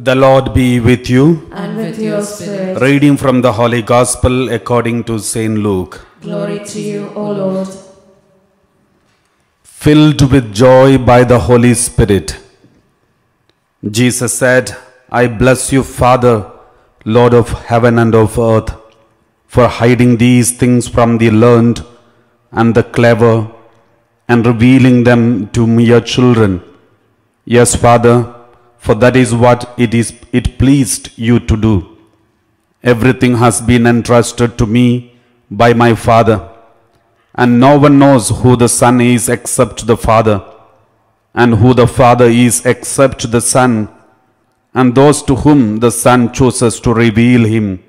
The Lord be with you. And with your spirit. Reading from the Holy Gospel according to Saint Luke. Glory to you, O Lord. Filled with joy by the Holy Spirit, Jesus said, I bless you, Father, Lord of heaven and of earth, for hiding these things from the learned and the clever and revealing them to mere children. Yes, Father, for that is what it pleased you to do. Everything has been entrusted to me by my Father, and no one knows who the Son is except the Father, and who the Father is except the Son, and those to whom the Son chooses to reveal him.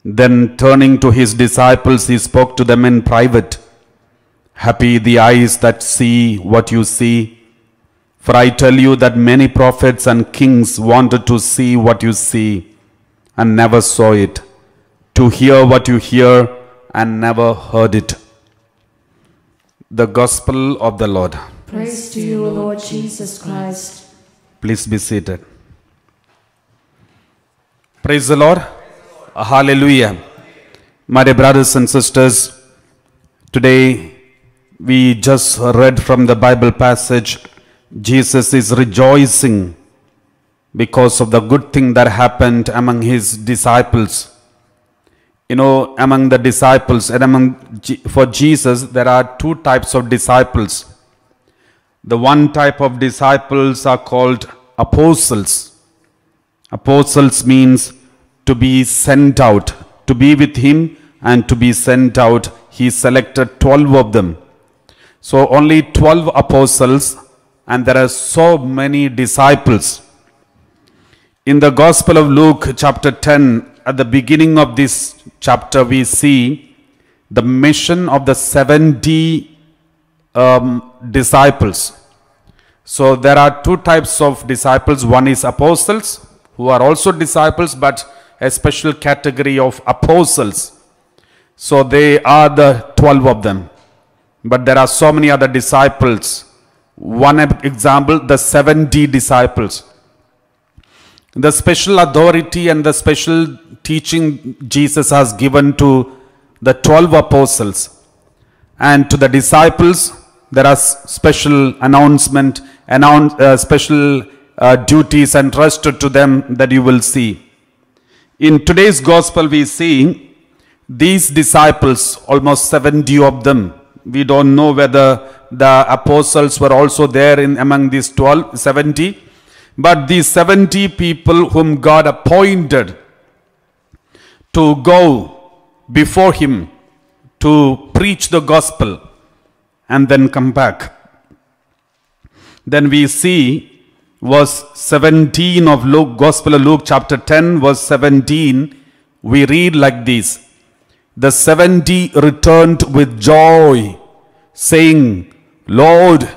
Then turning to his disciples, he spoke to them in private. Happy the eyes that see what you see. For I tell you that many prophets and kings wanted to see what you see and never saw it, to hear what you hear and never heard it. The Gospel of the Lord. Praise to you, Lord Jesus Christ. Please be seated. Praise the Lord. Hallelujah. My dear brothers and sisters, today we just read from the Bible passage, Jesus is rejoicing because of the good thing that happened among his disciples. You know, among the disciples and for Jesus, there are two types of disciples. The one type of disciples are called apostles. Apostles means to be sent out, to be with him and to be sent out. He selected 12 of them. So only 12 apostles, and there are so many disciples. In the Gospel of Luke chapter 10, at the beginning of this chapter, we see the mission of the 70 disciples. So there are two types of disciples. One is apostles, who are also disciples, but a special category of apostles. So they are the 12 of them. But there are so many other disciples. One example, the 70 disciples. The special authority and the special teaching Jesus has given to the 12 apostles. And to the disciples, there are special special duties entrusted to them that you will see. In today's gospel, we see these disciples, almost 70 of them. We don't know whether the apostles were also there among these 70. But these 70 people whom God appointed to go before him to preach the gospel and then come back. Then we see verse 17 of Luke, Gospel of Luke chapter 10 verse 17. We read like this. The 70 returned with joy, saying, Lord,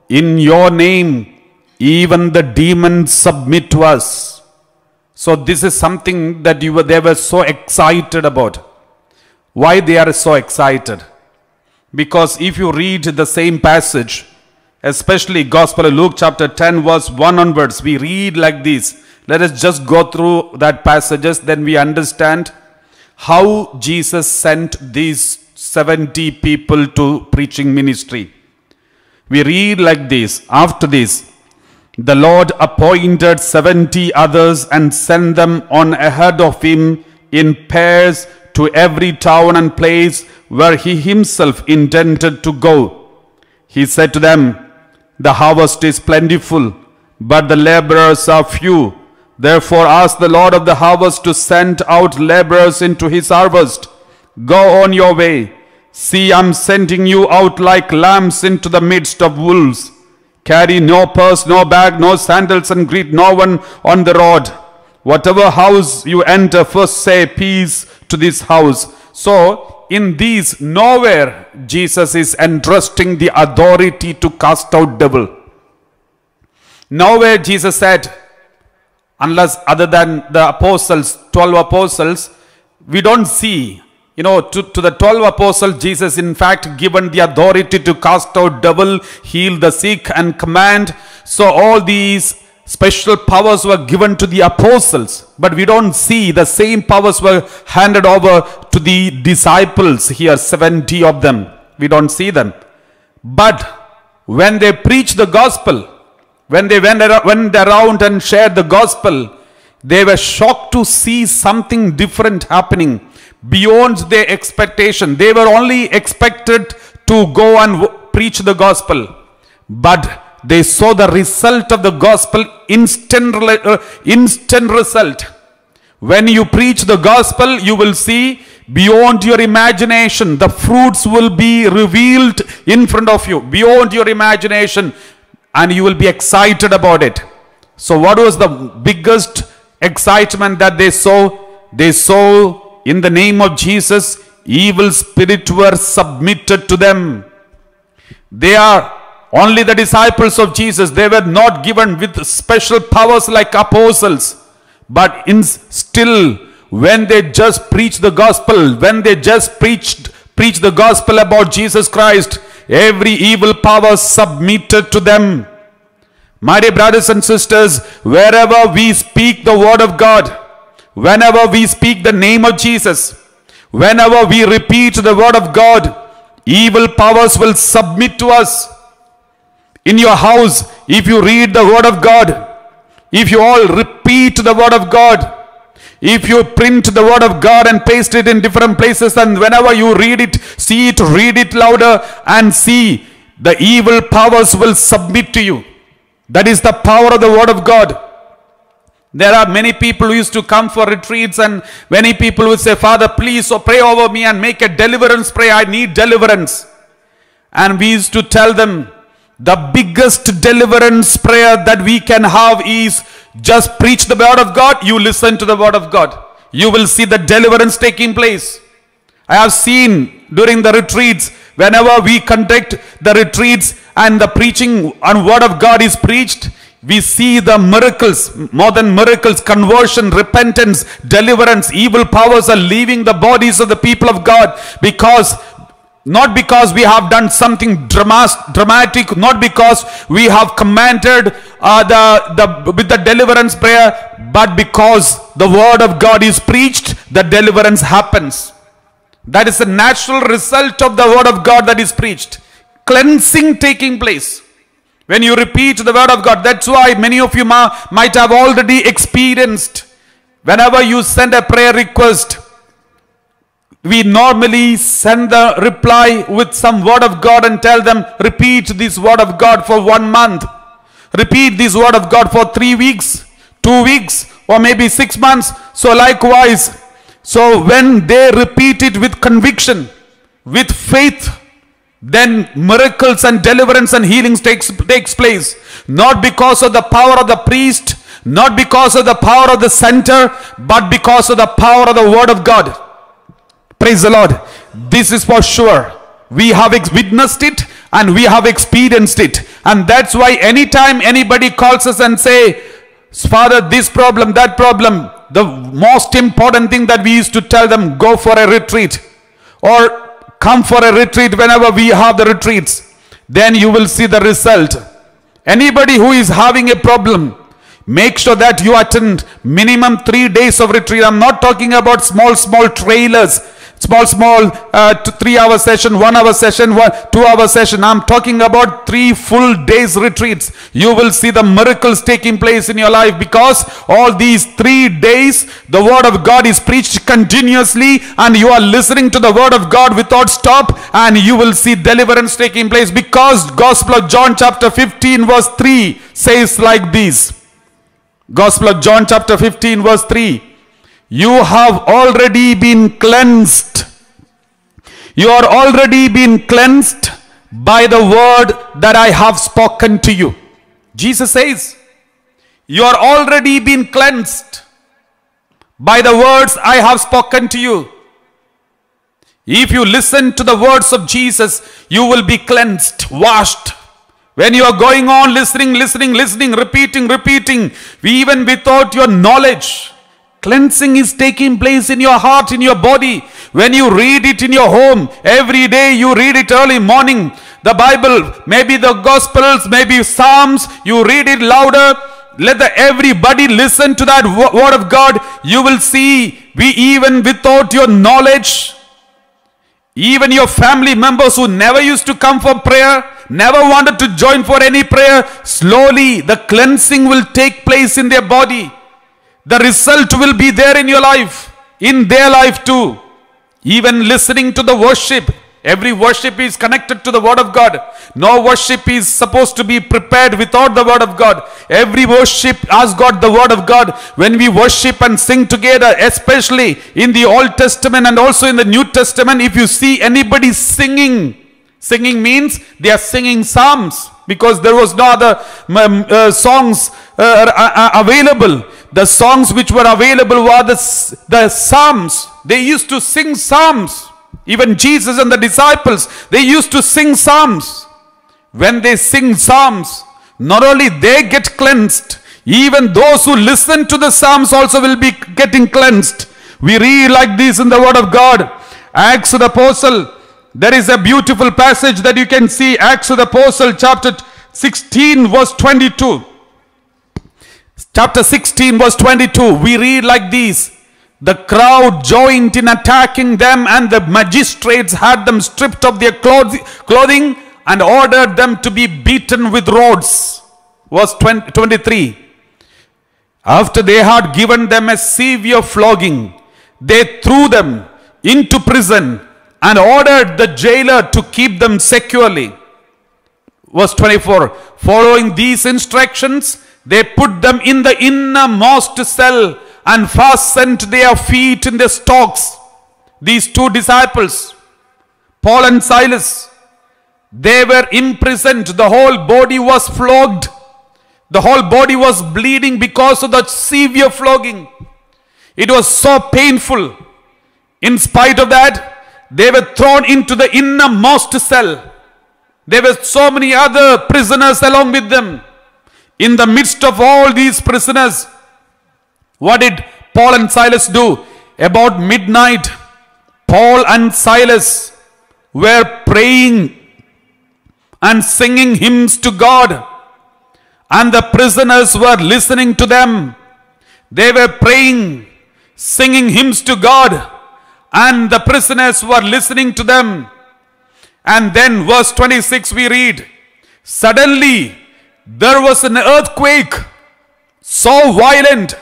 in your name even the demons submit to us. So this is something that they were so excited about. Why they are so excited? Because if you read the same passage, especially Gospel of Luke chapter 10 verse 1 onwards, we read like this. Let us just go through that passages, then we understand how Jesus sent these 70 people to preaching ministry. We read like this. After this, the Lord appointed 70 others and sent them on ahead of him in pairs to every town and place where he himself intended to go. He said to them, the harvest is plentiful, but the laborers are few. Therefore ask the Lord of the harvest to send out laborers into his harvest. Go on your way. See, I am sending you out like lambs into the midst of wolves. Carry no purse, no bag, no sandals, and greet no one on the road. Whatever house you enter, first say peace to this house. So, in these, nowhere Jesus is entrusting the authority to cast out devil. Nowhere Jesus said, unless other than the apostles, 12 apostles, we don't see. You know, to the 12 apostles, Jesus in fact given the authority to cast out devil, heal the sick and command. So all these special powers were given to the apostles, but we don't see the same powers were handed over to the disciples here, 70 of them. We don't see them. But when they preached the gospel, when they went around and shared the gospel, they were shocked to see something different happening beyond their expectation. They were only expected to go and preach the gospel, but they saw the result of the gospel, instant result. When you preach the gospel, you will see beyond your imagination. The fruits will be revealed in front of you, beyond your imagination, and you will be excited about it. So what was the biggest excitement that they saw? They saw in the name of Jesus, evil spirits were submitted to them. They are only the disciples of Jesus. They were not given with special powers like apostles. But still, when they just preach the gospel, when they just preach the gospel about Jesus Christ, every evil power submitted to them. My dear brothers and sisters, wherever we speak the word of God, whenever we speak the name of Jesus, whenever we repeat the word of God, evil powers will submit to us. In your house, if you read the word of God, if you all repeat the word of God, if you print the word of God and paste it in different places, and whenever you read it, see it, read it louder, and see, the evil powers will submit to you. That is the power of the word of God. There are many people who used to come for retreats, and many people would say, Father, please pray over me and make a deliverance prayer. I need deliverance. And we used to tell them, the biggest deliverance prayer that we can have is just preach the word of God. You listen to the word of God. You will see the deliverance taking place. I have seen during the retreats, whenever we conduct the retreats and the preaching and word of God is preached, we see the miracles, more than miracles, conversion, repentance, deliverance. Evil powers are leaving the bodies of the people of God, not because we have done something dramatic, not because we have commanded with the deliverance prayer, but because the word of God is preached, the deliverance happens. That is the natural result of the word of God that is preached. Cleansing taking place. When you repeat the word of God, that's why many of you might have already experienced. Whenever you send a prayer request, we normally send the reply with some word of God and tell them, repeat this word of God for 1 month. Repeat this word of God for 3 weeks, 2 weeks, or maybe 6 months. So likewise, so when they repeat it with conviction, with faith, then miracles and deliverance and healings takes place. Not because of the power of the priest, not because of the power of the center, but because of the power of the word of God. Praise the Lord. This is for sure. We have witnessed it and we have experienced it. And that's why anytime anybody calls us and say, Father, this problem, that problem, the most important thing that we used to tell them, go for a retreat or come for a retreat whenever we have the retreats. Then you will see the result. Anybody who is having a problem, make sure that you attend minimum 3 days of retreat. I'm not talking about small trailers, small 3-hour session, 1 hour session, 2-hour session. I'm talking about 3 full days retreats. You will see the miracles taking place in your life, because all these 3 days the word of God is preached continuously and you are listening to the word of God without stop, and you will see deliverance taking place, because Gospel of John chapter 15 verse 3 says like this. Gospel of John chapter 15 verse 3. You have already been cleansed. You are already been cleansed by the word that I have spoken to you. Jesus says, you are already been cleansed by the words I have spoken to you. If you listen to the words of Jesus, you will be cleansed, washed. When you are going on listening, repeating, even without your knowledge, cleansing is taking place in your heart, in your body. When you read it in your home, every day you read it early morning, the Bible, maybe the Gospels, maybe Psalms, you read it louder, let everybody listen to that word of God. You will see, we even without your knowledge, even your family members who never used to come for prayer, never wanted to join for any prayer, slowly the cleansing will take place in their body. The result will be there in your life, in their life too. Even listening to the worship, every worship is connected to the word of God. No worship is supposed to be prepared without the word of God. Every worship has got the word of God. When we worship and sing together, especially in the Old Testament and also in the New Testament, if you see anybody singing, singing means they are singing psalms, because there was no other songs available. The songs which were available were the psalms. They used to sing psalms. Even Jesus and the disciples, they used to sing psalms. When they sing psalms, not only they get cleansed, even those who listen to the psalms also will be getting cleansed. We read like this in the word of God. Acts of the Apostle, there is a beautiful passage that you can see. Acts of the Apostle chapter 16 verse 22. Chapter 16 verse 22, we read like this. The crowd joined in attacking them, and the magistrates had them stripped of their clothing and ordered them to be beaten with rods. Verse 23. After they had given them a severe flogging, they threw them into prison and ordered the jailer to keep them securely. Verse 24. Following these instructions, they put them in the innermost cell and fastened their feet in the stocks. These two disciples, Paul and Silas, they were imprisoned. The whole body was flogged. The whole body was bleeding because of the severe flogging. It was so painful. In spite of that, they were thrown into the innermost cell. There were so many other prisoners along with them. In the midst of all these prisoners, what did Paul and Silas do? About midnight, Paul and Silas were praying and singing hymns to God, and the prisoners were listening to them. They were praying, singing hymns to God, and the prisoners were listening to them. And then verse 26 we read, suddenly there was an earthquake so violent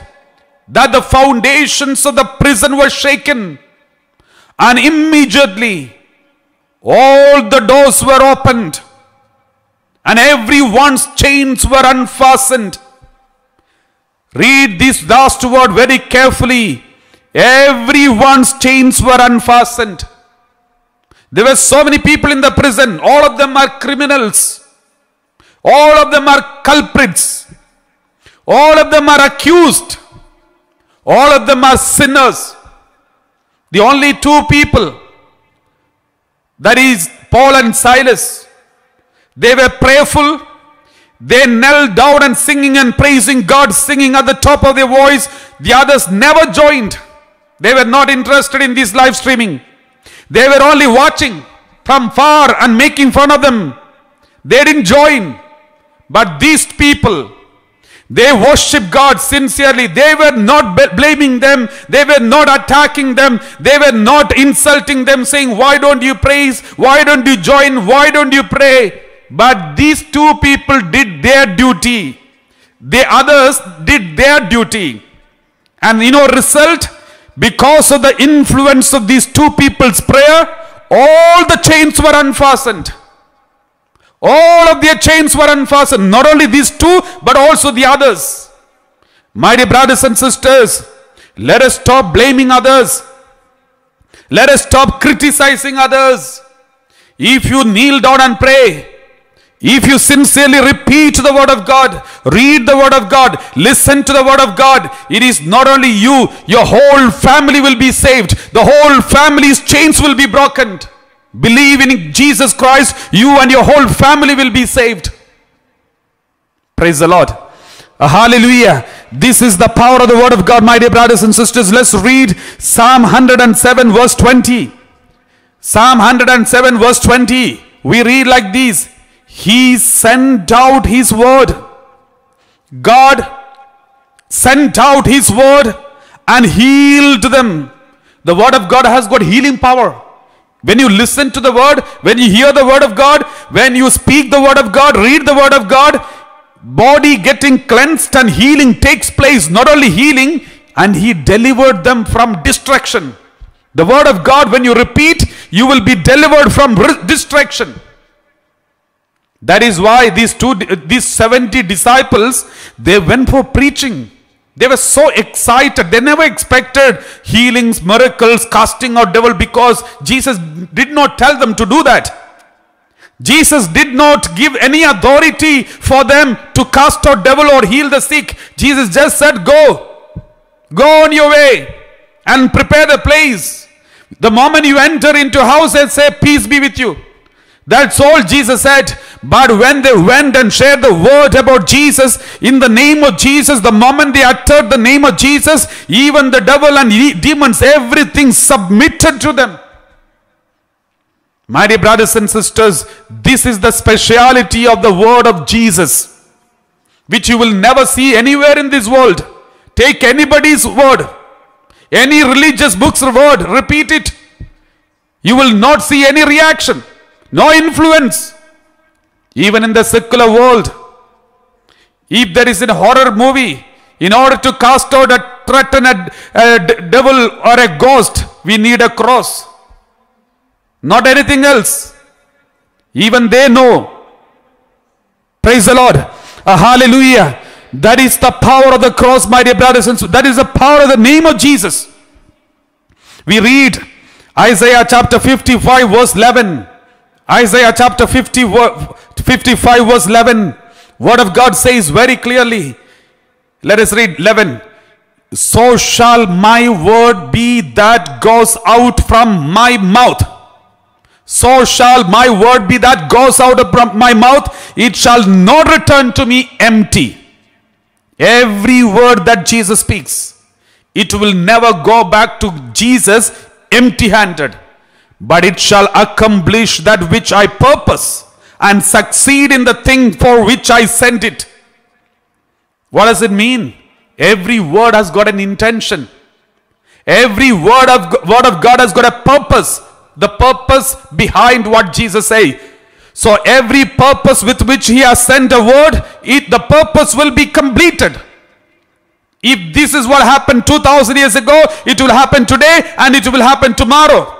that the foundations of the prison were shaken, and immediately all the doors were opened and everyone's chains were unfastened. Read this last word very carefully. Everyone's chains were unfastened. There were so many people in the prison. All of them are criminals. All of them are culprits. All of them are accused. All of them are sinners. The only two people, that is Paul and Silas, they were prayerful. They knelt down and singing and praising God, singing at the top of their voice. The others never joined. They were not interested in this live streaming. They were only watching from far and making fun of them. They didn't join. But these people, they worship God sincerely. They were not blaming them. They were not attacking them. They were not insulting them, saying, why don't you praise? Why don't you join? Why don't you pray? But these two people did their duty. The others did their duty. And result, because of the influence of these two people's prayer, all the chains were unfastened. All of their chains were unfastened. Not only these two, but also the others. My dear brothers and sisters, let us stop blaming others. Let us stop criticizing others. If you kneel down and pray, if you sincerely repeat the word of God, read the word of God, listen to the word of God, it is not only you, your whole family will be saved. The whole family's chains will be broken. Believe in Jesus Christ, you and your whole family will be saved. Praise the Lord. Hallelujah. This is the power of the word of God, my dear brothers and sisters. Let's read Psalm 107 verse 20. Psalm 107 verse 20. We read like this. He sent out his word. God sent out his word and healed them. The word of God has got healing power. When you listen to the word, when you hear the word of God, when you speak the word of God, read the word of God, body getting cleansed and healing takes place. Not only healing, and he delivered them from destruction. The word of God, when you repeat, you will be delivered from destruction. That is why these 70 disciples, they went for preaching. They were so excited. They never expected healings, miracles, casting out devil, because Jesus did not tell them to do that. Jesus did not give any authority for them to cast out devil or heal the sick. Jesus just said, go on your way and prepare the place. The moment you enter into a house and say, peace be with you. That's all Jesus said. But when they went and shared the word about Jesus, in the name of Jesus, the moment they uttered the name of Jesus, even the devil and demons, everything submitted to them. My dear brothers and sisters, this is the speciality of the word of Jesus, which you will never see anywhere in this world. Take anybody's word, any religious book's word, repeat it. You will not see any reaction, no influence. Even in the secular world, if there is a horror movie, in order to cast out a threaten a devil or a ghost, we need a cross. Not anything else. Even they know. Praise the Lord. Hallelujah. That is the power of the cross, my dear brothers and sisters. That is the power of the name of Jesus. We read Isaiah chapter 55 verse 11. Isaiah chapter 55 verse 11. Word of God says very clearly. Let us read 11. So shall my word be that goes out from my mouth. So shall my word be that goes out of my mouth. It shall not return to me empty. Every word that Jesus speaks, it will never go back to Jesus empty-handed, but it shall accomplish that which I purpose and succeed in the thing for which I sent it. What does it mean? Every word has got an intention. Every word of God has got a purpose. The purpose behind what Jesus says. So every purpose with which he has sent a word, the purpose will be completed. If this is what happened 2000 years ago, it will happen today and it will happen tomorrow.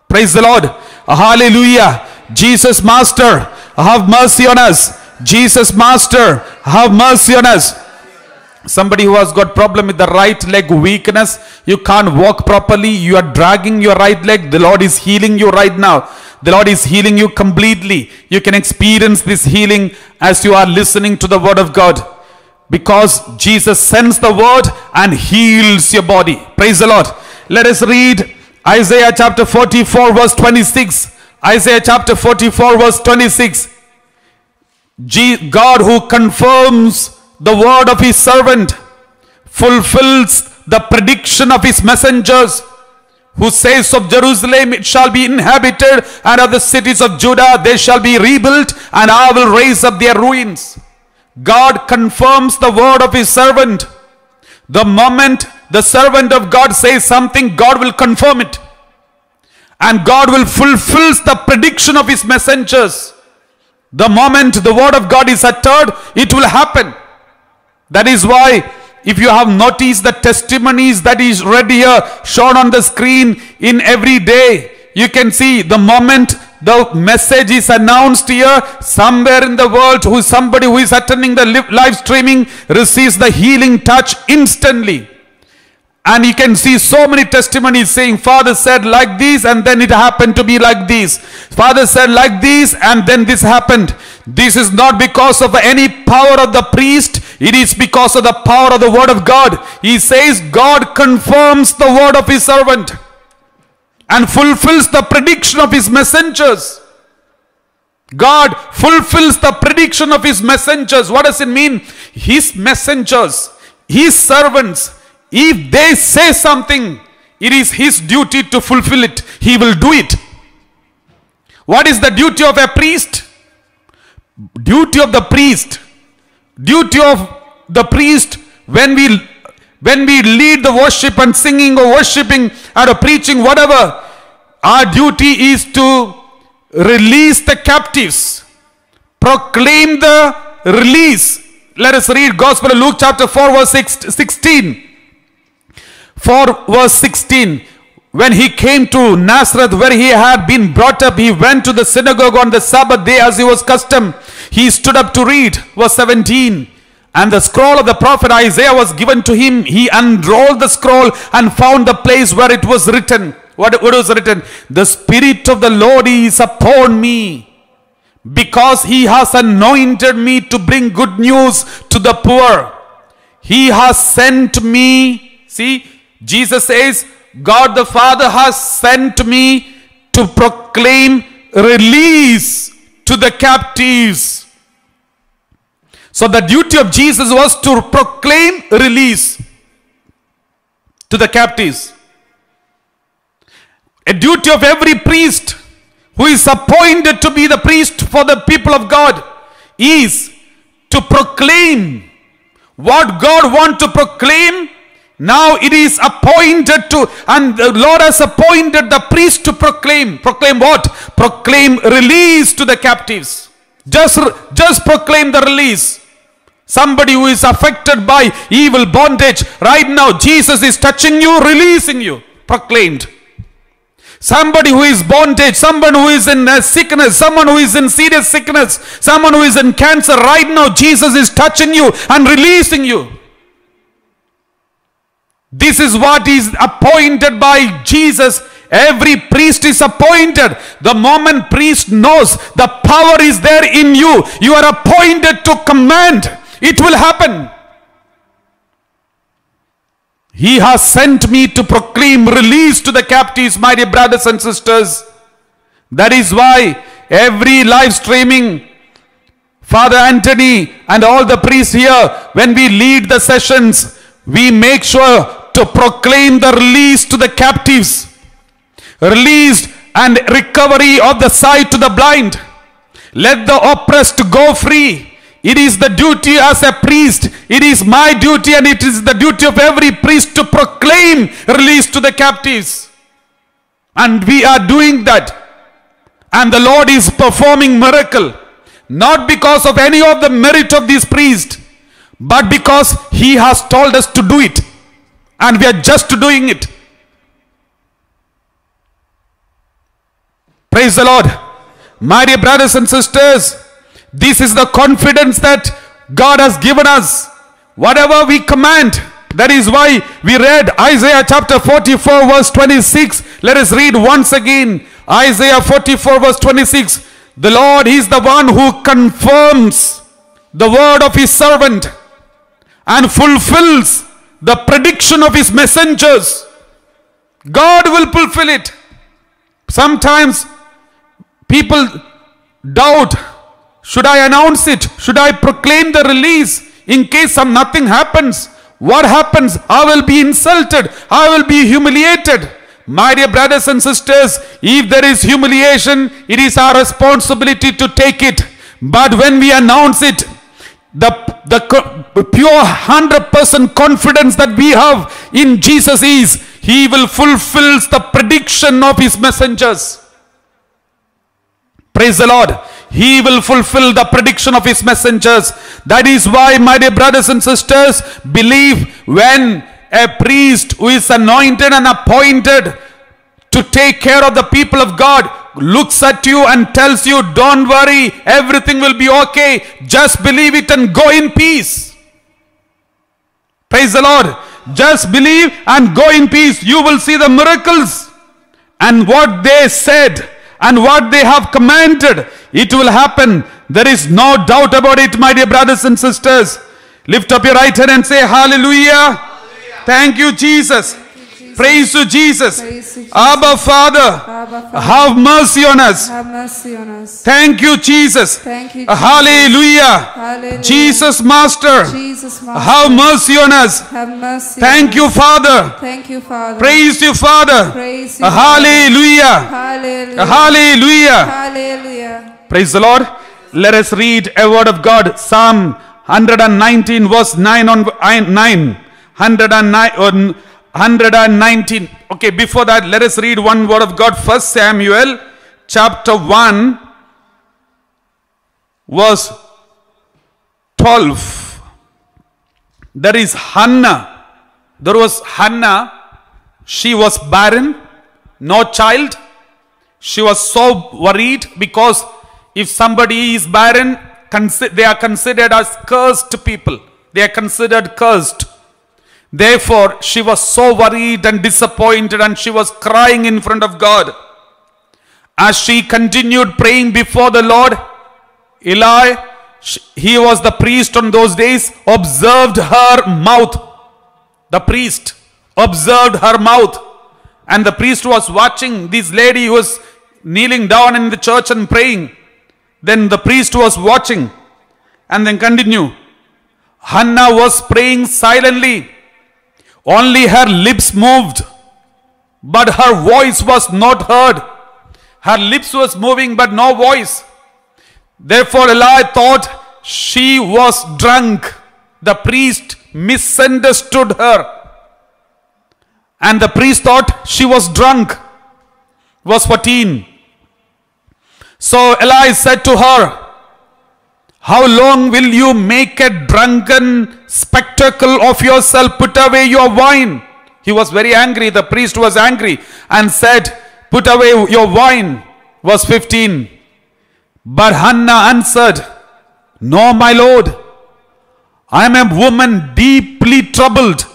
Praise the Lord. Hallelujah. Jesus Master, have mercy on us. Jesus Master, have mercy on us. Somebody who has got problem with the right leg weakness, you can't walk properly, you are dragging your right leg, the Lord is healing you right now. The Lord is healing you completely. You can experience this healing as you are listening to the word of God, because Jesus sends the word and heals your body. Praise the Lord. Let us read Isaiah chapter 44 verse 26. Isaiah chapter 44 verse 26. God who confirms the word of his servant, fulfills the prediction of his messengers, who says of Jerusalem, it shall be inhabited, and of the cities of Judah, they shall be rebuilt, and I will raise up their ruins. God confirms the word of his servant. The moment the servant of God says something, God will confirm it. And God will fulfill the prediction of his messengers. The moment the word of God is uttered, it will happen. That is why, if you have noticed the testimonies that is read here, shown on the screen in every day, you can see the moment the message is announced here, somewhere in the world, somebody who is attending the live streaming receives the healing touch instantly. And you can see so many testimonies saying, Father said like this and then it happened to be like this. Father said like this and then this happened. This is not because of any power of the priest. It is because of the power of the word of God. He says God confirms the word of his servant and fulfills the prediction of his messengers. God fulfills the prediction of his messengers. What does it mean? His messengers, his servants, if they say something, it is his duty to fulfill it. He will do it. What is the duty of a priest? Duty of the priest when we lead the worship and singing or worshiping or preaching, whatever, our duty is to release the captives, proclaim the release. Let us read Gospel of Luke chapter 4 verse 16. 4 verse 16. When he came to Nazareth, where he had been brought up, he went to the synagogue on the Sabbath day as he was custom. He stood up to read. Verse 17. And the scroll of the prophet Isaiah was given to him. He unrolled the scroll and found the place where it was written. What was written? The Spirit of the Lord is upon me, because he has anointed me to bring good news to the poor. He has sent me. See, Jesus says, God the Father has sent me to proclaim release to the captives. So the duty of Jesus was to proclaim release to the captives. A duty of every priest who is appointed to be the priest for the people of God is to proclaim what God wants to proclaim. Now it is appointed to, and the Lord has appointed the priest to proclaim. Proclaim what? Proclaim release to the captives. Just proclaim the release. Somebody who is affected by evil bondage, right now Jesus is touching you, releasing you. Proclaimed. Somebody who is bondage, someone who is in sickness, someone who is in serious sickness, someone who is in cancer, right now Jesus is touching you and releasing you. This is what is appointed by Jesus. Every priest is appointed. The moment priest knows the power is there in you, you are appointed to command. It will happen. He has sent me to proclaim release to the captives, my dear brothers and sisters. That is why every live streaming, Father Anthony and all the priests here, when we lead the sessions, we make sure to proclaim the release to the captives. Release and recovery of the sight to the blind. Let the oppressed go free. It is the duty as a priest. It is my duty and it is the duty of every priest to proclaim release to the captives. And we are doing that. And the Lord is performing miracle. Not because of any of the merit of this priest, but because he has told us to do it. And we are just doing it. Praise the Lord. My dear brothers and sisters, this is the confidence that God has given us. Whatever we command, that is why we read Isaiah chapter 44 verse 26. Let us read once again. Isaiah 44 verse 26. The Lord is the one who confirms the word of his servant and fulfills the prediction of his messengers. God will fulfill it. Sometimes people doubt, should I announce it? Should I proclaim the release? In case nothing happens, what happens? I will be insulted. I will be humiliated. My dear brothers and sisters, if there is humiliation, it is our responsibility to take it. But when we announce it, the pure 100% confidence that we have in Jesus is, he will fulfill the prediction of his messengers. Praise the Lord. He will fulfill the prediction of his messengers. That is why, my dear brothers and sisters, believe when a priest who is anointed and appointed to take care of the people of God looks at you and tells you, don't worry, everything will be okay, just believe it and go in peace. Praise the Lord. Just believe and go in peace. You will see the miracles. And what they said and what they have commanded, it will happen. There is no doubt about it, my dear brothers and sisters. Lift up your right hand and say hallelujah. Hallelujah. Thank you, Jesus. Praise to Jesus. Abba Father, have mercy on us. Have mercy on us. Thank you, Jesus. Thank you, Jesus. Hallelujah. Hallelujah. Jesus Master, Jesus, Master. have mercy on us. Have mercy. Thank you, Father. Thank you, Father. Praise you, Father. Praise you, Hallelujah. Hallelujah. Hallelujah. Hallelujah. Praise the Lord. Let us read a word of God. Psalm 119 verse 9 on 9. 119. Okay, before that, let us read one word of God. 1 Samuel chapter 1 verse 12. There is Hannah. There was Hannah. She was barren, no child. She was so worried because if somebody is barren, they are considered as cursed people. They are considered cursed. Therefore, she was so worried and disappointed, and she was crying in front of God. As she continued praying before the Lord, Eli, he was the priest on those days, observed her mouth. The priest observed her mouth. And the priest was watching this lady who was kneeling down in the church and praying. Then the priest was watching. And then continue. Hannah was praying silently. Only her lips moved, but her voice was not heard. Her lips was moving, but no voice. Therefore Eli thought she was drunk. The priest misunderstood her. And the priest thought she was drunk. Verse 14. So Eli said to her, how long will you make a drunken spectacle of yourself? Put away your wine. He was very angry. The priest was angry and said, put away your wine. Verse 15. But Hannah answered, no, my lord. I am a woman deeply troubled.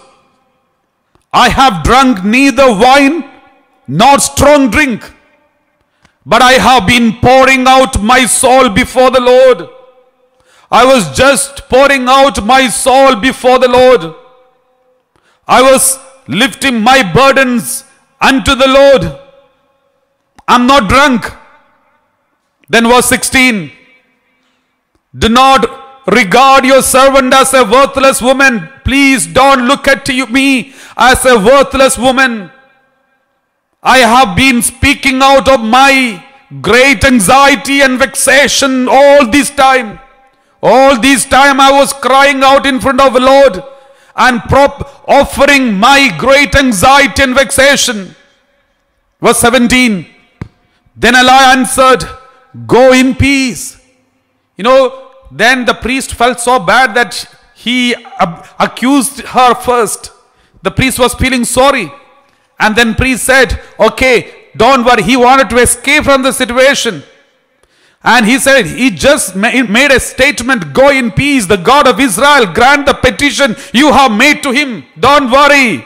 I have drunk neither wine nor strong drink, but I have been pouring out my soul before the Lord. I was just pouring out my soul before the Lord. I was lifting my burdens unto the Lord. I'm not drunk. Then verse 16. Do not regard your servant as a worthless woman. Please don't look at me as a worthless woman. I have been speaking out of my great anxiety and vexation all this time. All this time I was crying out in front of the Lord and offering my great anxiety and vexation. Verse 17. Then Eli answered, go in peace. Then the priest felt so bad that he accused her first. The priest was feeling sorry. And then priest said, okay, don't worry. He wanted to escape from the situation. And he said, he just made a statement, go in peace. The God of Israel grant the petition you have made to him. Don't worry.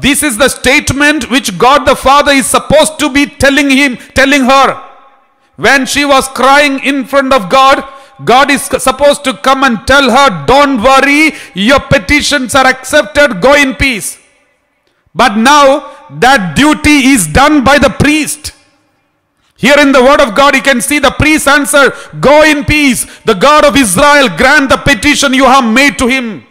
This is the statement which God the Father is supposed to be telling her. When she was crying in front of God, God is supposed to come and tell her, don't worry, your petitions are accepted, go in peace. But now that duty is done by the priest. Here in the word of God, you can see the priest answer, go in peace. The God of Israel grant the petition you have made to him.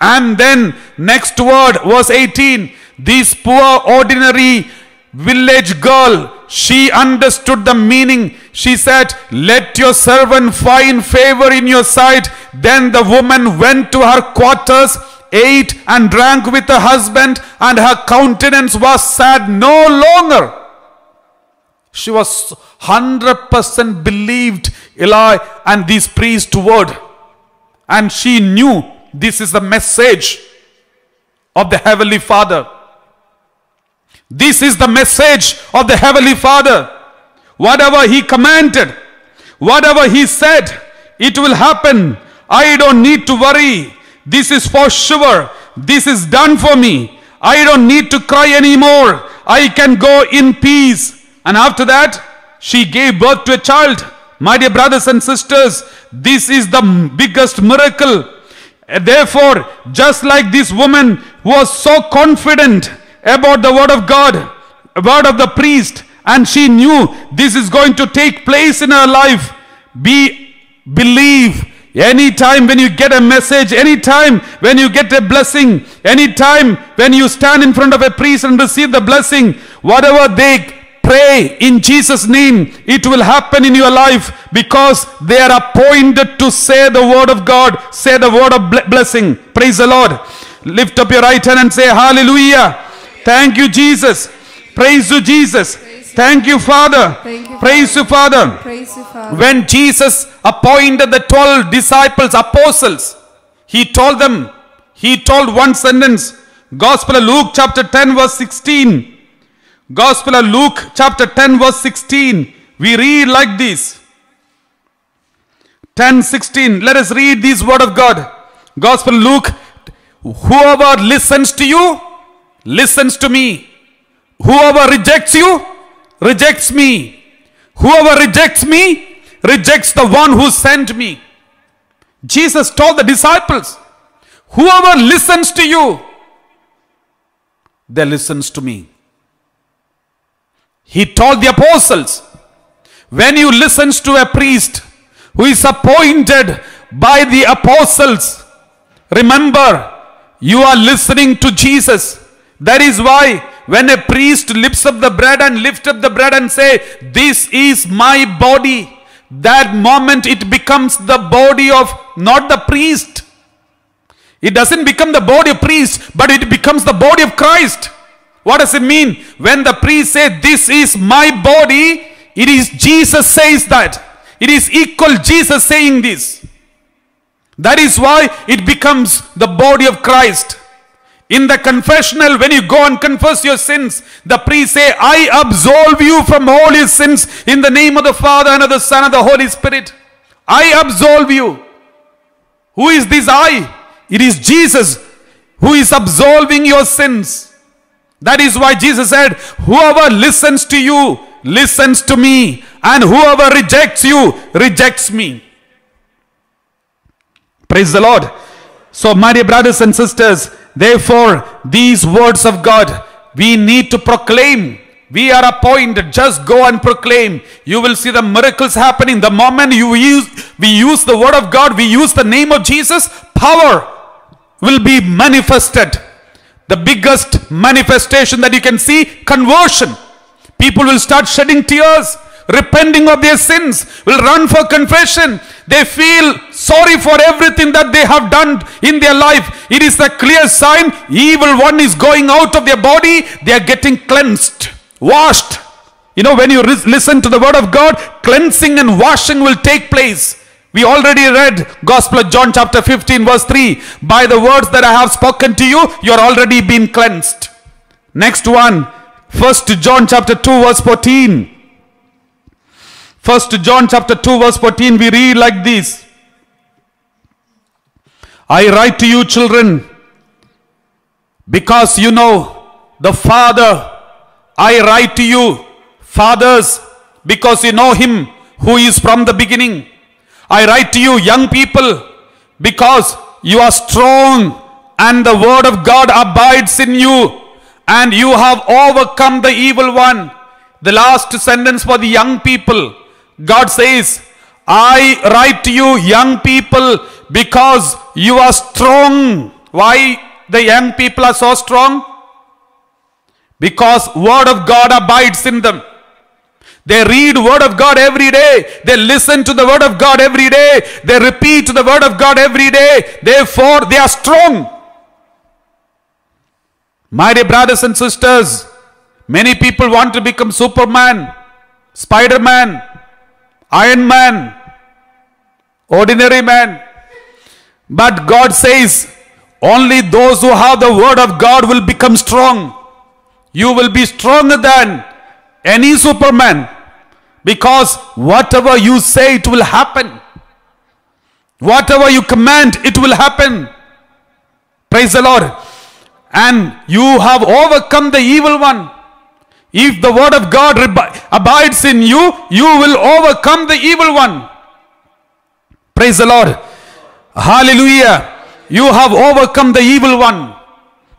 And then next word, verse 18. This poor ordinary village girl, she understood the meaning. She said, let your servant find favor in your sight. Then the woman went to her quarters, ate and drank with her husband, and her countenance was sad no longer. She was 100% believed Eli and this priest's word. And she knew this is the message of the Heavenly Father. This is the message of the Heavenly Father. Whatever He commanded, whatever He said, it will happen. I don't need to worry. This is for sure. This is done for me. I don't need to cry anymore. I can go in peace. And after that, she gave birth to a child. My dear brothers and sisters, this is the biggest miracle. Therefore, just like this woman was so confident about the word of God, word of the priest, and she knew this is going to take place in her life. Believe. Anytime when you get a message, anytime when you get a blessing, anytime when you stand in front of a priest and receive the blessing, whatever they pray in Jesus' name, it will happen in your life because they are appointed to say the word of God, say the word of blessing. Praise the Lord. Lift up your right hand and say hallelujah. Thank you, Jesus. Praise you, Jesus. Thank you, Father. Praise you, Father. Praise you, Father. When Jesus appointed the 12 disciples, apostles, he told them, he told one sentence. Gospel of Luke chapter 10 verse 16. Gospel of Luke chapter 10 verse 16. We read like this. 10:16. Let us read this word of God. Gospel of Luke. Whoever listens to you, listens to me. Whoever rejects you, rejects me. Whoever rejects me, rejects the one who sent me. Jesus told the disciples, whoever listens to you, they listens to me. He told the apostles, when you listen to a priest who is appointed by the apostles, remember, you are listening to Jesus. That is why when a priest lifts up the bread and lift up the bread and say, this is my body, that moment it becomes the body of not the priest. It doesn't become the body of priest, but it becomes the body of Christ. What does it mean? When the priest says, this is my body, it is Jesus says that. It is equal Jesus saying this. That is why it becomes the body of Christ. In the confessional, when you go and confess your sins, the priest say, I absolve you from all your sins in the name of the Father and of the Son and the Holy Spirit. I absolve you. Who is this I? It is Jesus who is absolving your sins. That is why Jesus said, whoever listens to you, listens to me. And whoever rejects you, rejects me. Praise the Lord. So, my dear brothers and sisters, therefore, these words of God, we need to proclaim. We are appointed. Just go and proclaim. You will see the miracles happening. The moment we use the word of God, we use the name of Jesus, power will be manifested. The biggest manifestation that you can see, conversion. People will start shedding tears, repenting of their sins, will run for confession. They feel sorry for everything that they have done in their life. It is a clear sign evil one is going out of their body. They are getting cleansed, washed. You know, when you listen to the word of God, cleansing and washing will take place. We already read Gospel of John chapter 15 verse 3. By the words that I have spoken to you, you are already been cleansed. Next one, 1 John chapter 2 verse 14. 1 John chapter 2 verse 14, we read like this. I write to you, children, because you know the Father. I write to you, fathers, because you know him who is from the beginning. I write to you, young people, because you are strong and the word of God abides in you and you have overcome the evil one. The last sentence for the young people. God says, I write to you, young people, because you are strong. Why the young people are so strong? Because word of God abides in them. They read word of God every day. They listen to the word of God every day. They repeat the word of God every day. Therefore, they are strong. My dear brothers and sisters, many people want to become Superman, Spider-Man, Iron Man, ordinary man. But God says, only those who have the word of God will become strong. You will be stronger than any Superman. Because whatever you say, it will happen. Whatever you command, it will happen. Praise the Lord. And you have overcome the evil one. If the word of God abides in you, you will overcome the evil one. Praise the Lord. Hallelujah. You have overcome the evil one.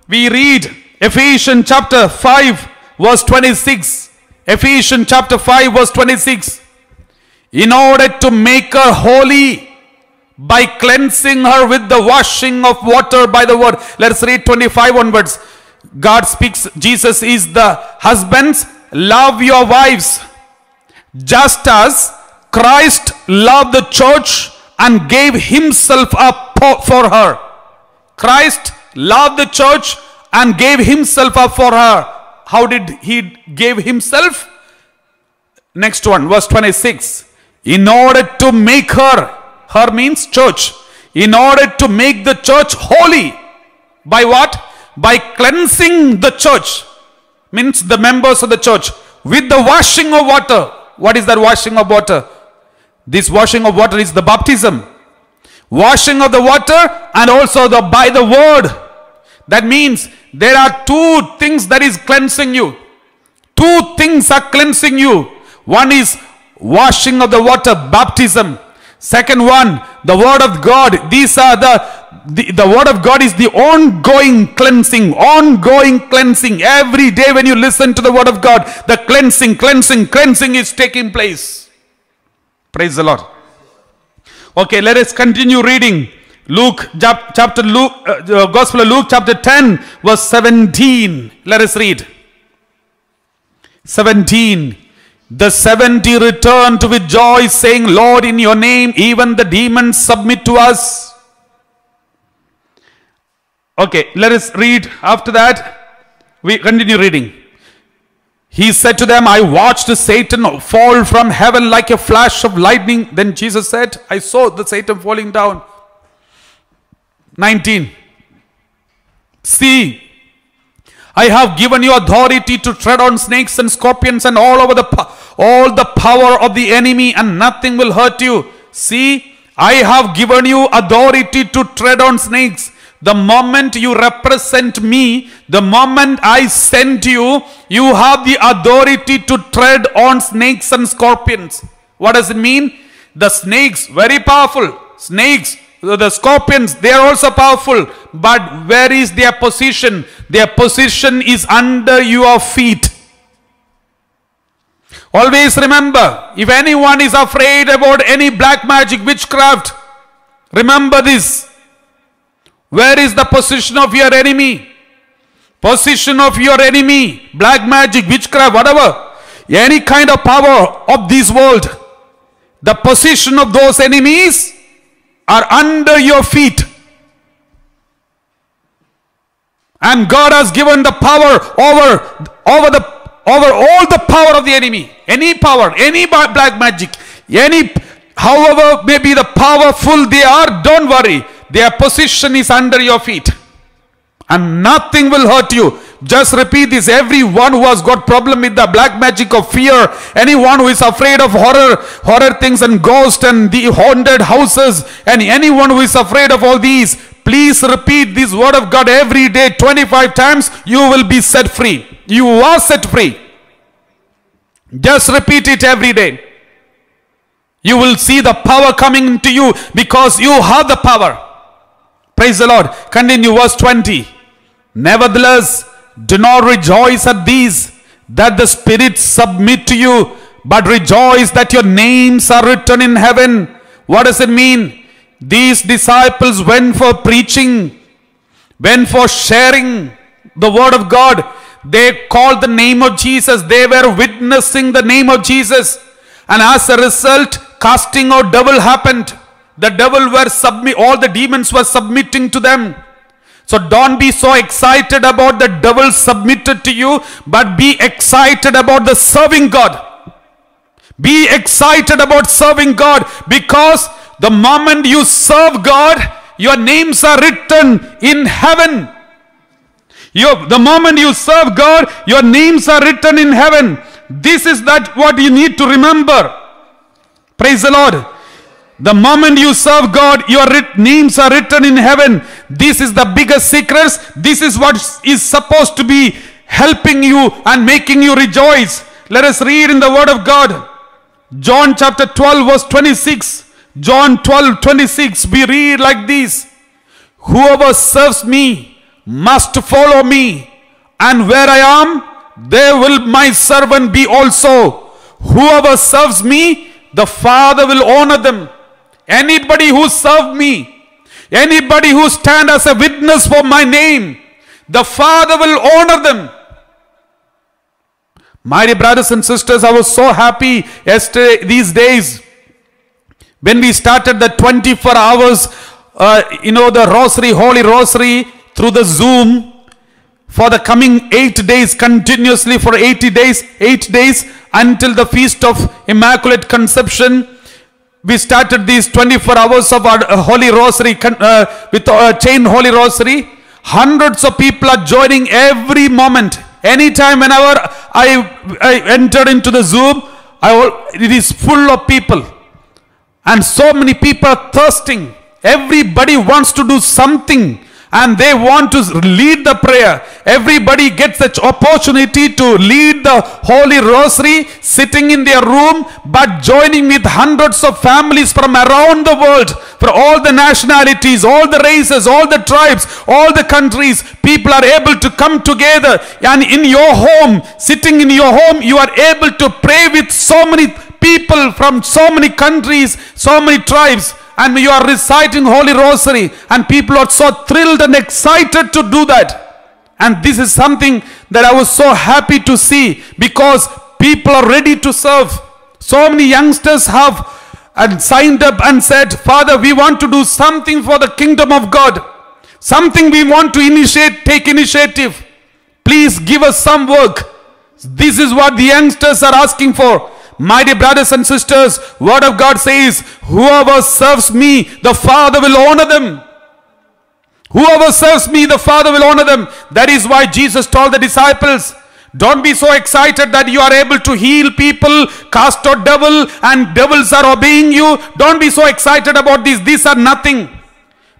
We read Ephesians chapter 5 verse 26. Ephesians chapter 5 verse 26. In order to make her holy by cleansing her with the washing of water by the word. Let's read 25 onwards. God speaks, Jesus is the husband's love your wives just as Christ loved the church and gave himself up for her. Christ loved the church and gave himself up for her. How did he give himself? Next one, verse 26. In order to make her means church, in order to make the church holy. By what? By cleansing the church, means the members of the church, with the washing of water. What is that washing of water? This washing of water is the baptism. Washing of the water and also by the word. That means there are two things that is cleansing you. Two things are cleansing you. One is washing of the water, baptism. Second one, the word of God. These are the word of God is the ongoing cleansing. Ongoing cleansing. Every day when you listen to the word of God, the cleansing is taking place. Praise the Lord. Okay, let us continue reading. Gospel of Luke chapter 10 verse 17. Let us read. 17. The 70 returned with joy, saying, Lord, in your name even the demons submit to us. Okay, let us read. After that, we continue reading. He said to them, I watched Satan fall from heaven like a flash of lightning. Then Jesus said, I saw the Satan falling down. 19. See, I have given you authority to tread on snakes and scorpions and all the power of the enemy, and nothing will hurt you. See, I have given you authority to tread on snakes. The moment you represent me, the moment I send you, you have the authority to tread on snakes and scorpions. What does it mean? The snakes, very powerful. Snakes, the scorpions, they are also powerful. But where is their position? Their position is under your feet. Always remember, if anyone is afraid about any black magic, witchcraft, remember this. Where is the position of your enemy? Position of your enemy, black magic, witchcraft, whatever, any kind of power of this world, the position of those enemies are under your feet. And God has given the power over all the power of the enemy. Any power, any black magic, however may be the powerful they are, don't worry. Their position is under your feet. And nothing will hurt you. Just repeat this. Everyone who has got problem with the black magic of fear, anyone who is afraid of horror things and ghosts and the haunted houses, and anyone who is afraid of all these, please repeat this word of God every day 25 times. You will be set free. You are set free. Just repeat it every day. You will see the power coming to you because you have the power. Praise the Lord. Continue verse 20. Nevertheless, do not rejoice at these, that the spirits submit to you, but rejoice that your names are written in heaven. What does it mean? These disciples went for preaching, went for sharing the word of God. They called the name of Jesus. They were witnessing the name of Jesus. And as a result, casting out devil happened. The devil all the demons were submitting to them. So don't be so excited about the devil submitted to you, but be excited about the serving God. Be excited about serving God, because the moment you serve God, your names are written in heaven. The moment you serve God, your names are written in heaven. This is what you need to remember. Praise the Lord. The moment you serve God, your names are written in heaven. This is the biggest secret. This is what is supposed to be helping you and making you rejoice. Let us read in the word of God. John chapter 12 verse 26. John 12:26. We read like this. Whoever serves me must follow me, and where I am, there will my servant be also. Whoever serves me, the Father will honor them. Anybody who serve me, anybody who stand as a witness for my name, the Father will honor them. My dear brothers and sisters, I was so happy yesterday, these days, when we started the 24 hours, the rosary, holy rosary through the Zoom for the coming 8 days, continuously for 8 days until the feast of Immaculate Conception. We started these 24 hours of our holy rosary with chain holy rosary. Hundreds of people are joining every moment. Anytime, whenever I enter into the Zoom, it is full of people. And so many people are thirsting. Everybody wants to do something. And they want to lead the prayer. Everybody gets the opportunity to lead the Holy Rosary, sitting in their room, but joining with hundreds of families from around the world, for all the nationalities, all the races, all the tribes, all the countries. People are able to come together, and in your home, sitting in your home, you are able to pray with so many people from so many countries, so many tribes. And you are reciting Holy Rosary, and people are so thrilled and excited to do that. And this is something that I was so happy to see, because people are ready to serve. So many youngsters have signed up and said, Father, we want to do something for the kingdom of God. Something we want to take initiative. Please give us some work. This is what the youngsters are asking for. My dear brothers and sisters, Word of God says, whoever serves me, the Father will honor them. Whoever serves me, the Father will honor them. That is why Jesus told the disciples, don't be so excited that you are able to heal people, cast out devil, and devils are obeying you. Don't be so excited about this. These are nothing.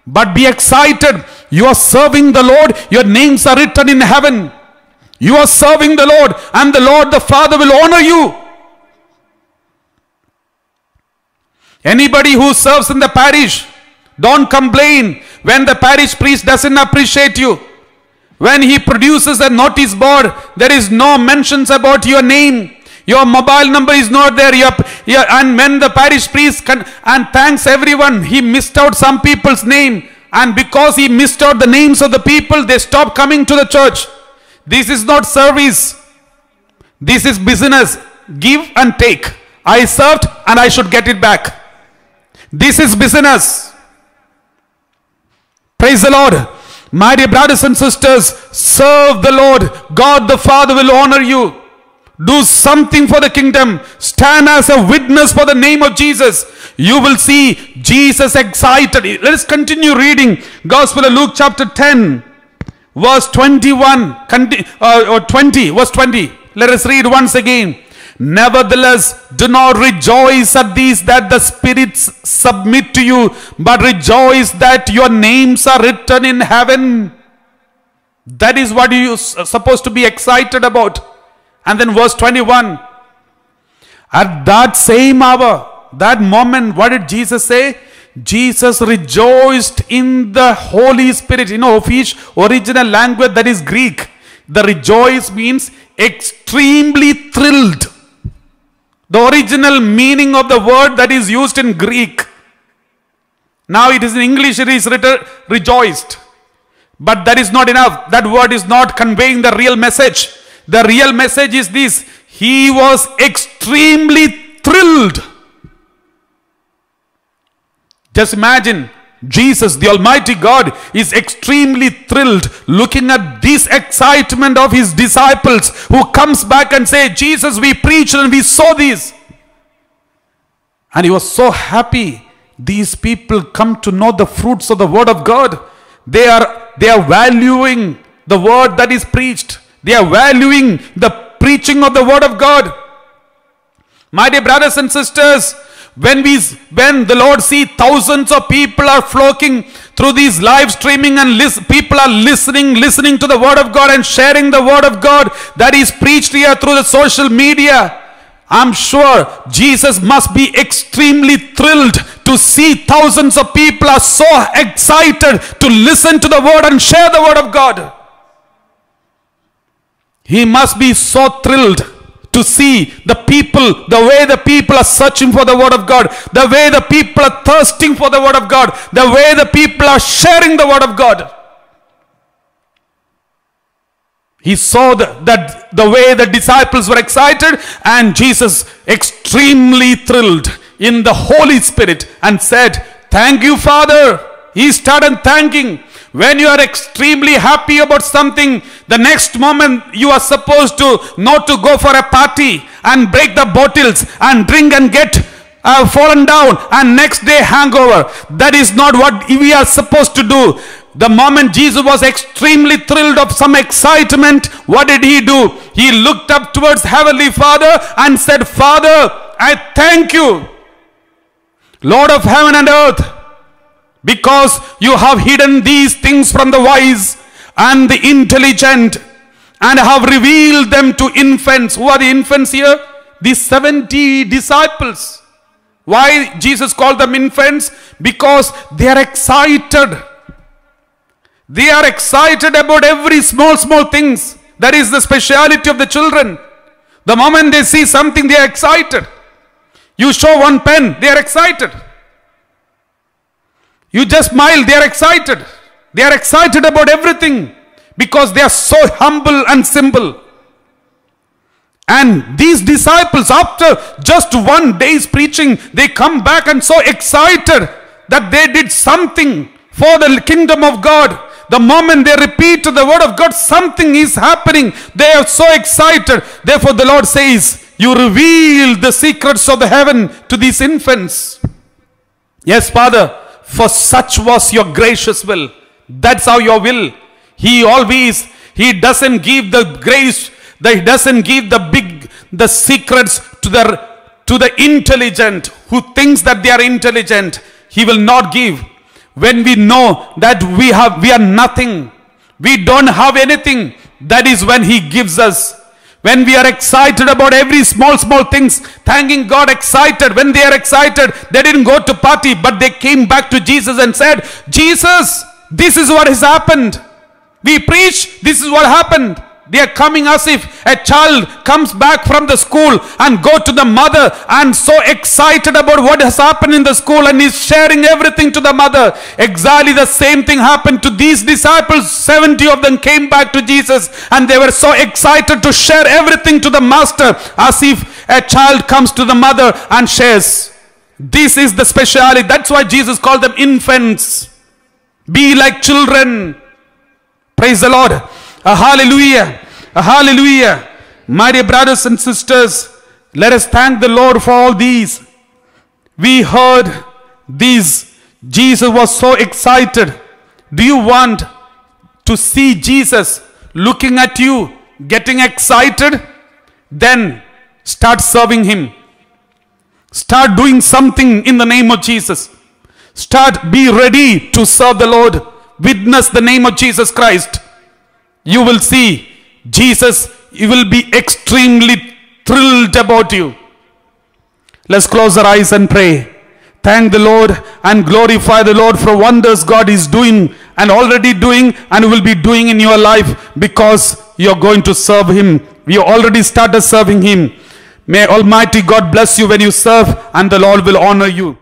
But be excited. You are serving the Lord. Your names are written in heaven. You are serving the Lord, and the Lord the Father will honor you. Anybody who serves in the parish, don't complain when the parish priest doesn't appreciate you. When he produces a notice board, there is no mentions about your name. Your mobile number is not there. And when the parish priest thanks everyone, he missed out some people's name. And because he missed out the names of the people, they stop coming to the church. This is not service. This is business. Give and take. I served and I should get it back. This is business. Praise the Lord. My dear brothers and sisters, serve the Lord. God the Father will honor you. Do something for the kingdom. Stand as a witness for the name of Jesus. You will see Jesus excited. Let us continue reading Gospel of Luke chapter 10, verse 21, or 20, verse 20. Let us read once again. Nevertheless, do not rejoice at these that the spirits submit to you, but rejoice that your names are written in heaven. That is what you are supposed to be excited about. And then verse 21. At that same hour, that moment, what did Jesus say? Jesus rejoiced in the Holy Spirit. Original language, that is Greek. The rejoice means extremely thrilled. The original meaning of the word that is used in Greek. Now it is in English, it is written rejoiced. But that is not enough. That word is not conveying the real message. The real message is this. He was extremely thrilled. Just imagine, Jesus, the Almighty God, is extremely thrilled looking at this excitement of his disciples who comes back and say, Jesus, we preached and we saw this. And he was so happy. These people come to know the fruits of the word of God. They are valuing the word that is preached. They are valuing the preaching of the word of God. My dear brothers and sisters, when the Lord sees thousands of people are flocking through these live streaming and people are listening to the word of God and sharing the word of God that is preached here through the social media, I'm sure Jesus must be extremely thrilled to see thousands of people are so excited to listen to the word and share the word of God. He must be so thrilled to see the people, the way the people are searching for the word of God, the way the people are thirsting for the word of God, the way the people are sharing the word of God. He saw the way the disciples were excited, and Jesus extremely thrilled in the Holy Spirit and said, "Thank you, Father." He started thanking. When you are extremely happy about something, the next moment you are supposed to not to go for a party and break the bottles and drink and get fallen down and next day hangover. That is not what we are supposed to do. The moment Jesus was extremely thrilled of some excitement, what did he do? He looked up towards Heavenly Father and said, "Father, I thank you, Lord of heaven and earth, because you have hidden these things from the wise and the intelligent and have revealed them to infants." Who are the infants here? The 70 disciples. Why Jesus called them infants? Because they are excited. They are excited about every small things. That is the speciality of the children. The moment they see something, they are excited. You show one pen, they are excited. You just smile, they are excited. They are excited about everything because they are so humble and simple. And these disciples, after just one day's preaching, they come back and so excited that they did something for the kingdom of God. The moment they repeat the word of God, something is happening. They are so excited. Therefore the Lord says, "You reveal the secrets of the heaven to these infants." Yes, Father, for such was your gracious will. That's how your will. He doesn't give the grace, he doesn't give the secrets to the intelligent who thinks that they are intelligent. He will not give. When we know that we are nothing, we don't have anything, that is when he gives us. When we are excited about every small things, thanking God, excited. When they are excited, they didn't go to party, but they came back to Jesus and said, "Jesus, this is what has happened. We preach, this is what happened." They are coming as if a child comes back from the school and go to the mother and so excited about what has happened in the school and is sharing everything to the mother. Exactly the same thing happened to these disciples. 70 of them came back to Jesus and they were so excited to share everything to the master as if a child comes to the mother and shares. This is the speciality. That's why Jesus called them infants. Be like children. Praise the Lord. Hallelujah. Hallelujah. My dear brothers and sisters, let us thank the Lord for all these. We heard these. Jesus was so excited. Do you want to see Jesus looking at you, getting excited? Then start serving him. Start doing something in the name of Jesus. Be ready to serve the Lord. Witness the name of Jesus Christ. You will see Jesus, he will be extremely thrilled about you. Let's close our eyes and pray. Thank the Lord and glorify the Lord for wonders God is doing and already doing and will be doing in your life, because you're going to serve him. You already started serving him. May Almighty God bless you when you serve, and the Lord will honor you.